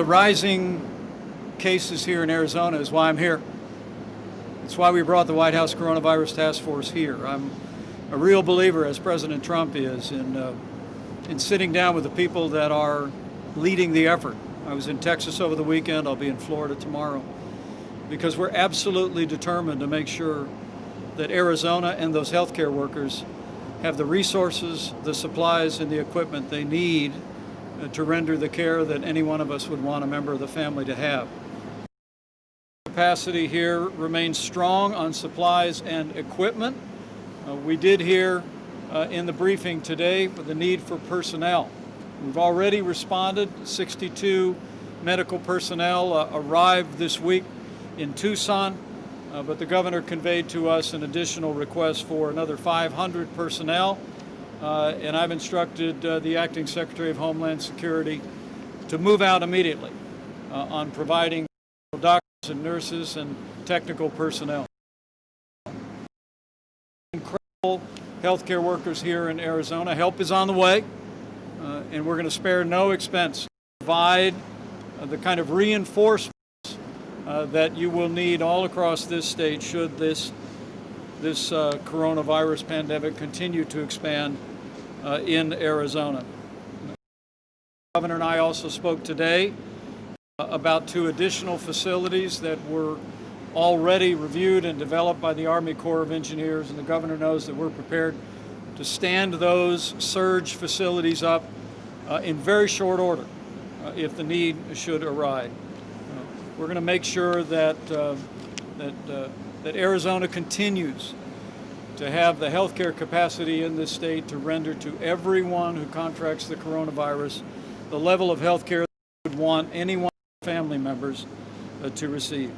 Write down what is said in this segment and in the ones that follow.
The rising cases here in Arizona is why I'm here. It's why we brought the White House Coronavirus Task Force here. I'm a real believer, as President Trump is, in sitting down with the people that are leading the effort. I was in Texas over the weekend. I'll be in Florida tomorrow, because we're absolutely determined to make sure that Arizona and those healthcare workers have the resources, the supplies, and the equipment they need to render the care that any one of us would want a member of the family to have. Capacity here remains strong on supplies and equipment. We did hear in the briefing today the need for personnel. We've already responded. 62 medical personnel arrived this week in Tucson, but the governor conveyed to us an additional request for another 500 personnel, and I've instructed the Acting Secretary of Homeland Security to move out immediately on providing doctors and nurses and technical personnel. Incredible healthcare workers here in Arizona. Help is on the way, and we're going to spare no expense to provide the kind of reinforcements that you will need all across this state should this coronavirus pandemic continue to expand in Arizona. The governor and I also spoke today about 2 additional facilities that were already reviewed and developed by the Army Corps of Engineers, and the governor knows that we're prepared to stand those surge facilities up in very short order if the need should arise. We're going to make sure that Arizona continues to have the healthcare capacity in this state to render to everyone who contracts the coronavirus the level of healthcare that we would want any one of our family members to receive.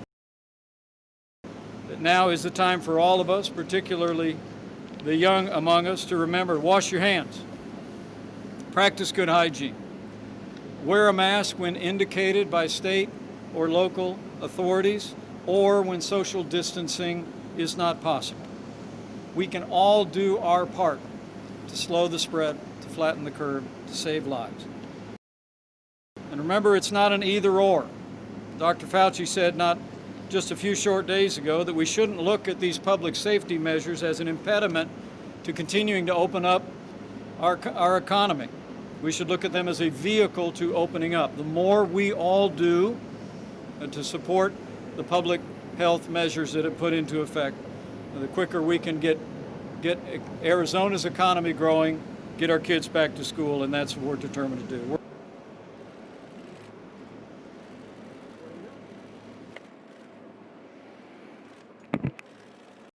But now is the time for all of us, particularly the young among us, to remember: wash your hands, practice good hygiene, wear a mask when indicated by state or local authorities, or when social distancing is not possible. We can all do our part to slow the spread, to flatten the curve, to save lives. And remember, it's not an either-or. Dr. Fauci said not just a few short days ago that we shouldn't look at these public safety measures as an impediment to continuing to open up our economy. We should look at them as a vehicle to opening up. The more we all do to support the public health measures that have put into effect, the quicker we can get Arizona's economy growing, get our kids back to school, and that's what we're determined to do.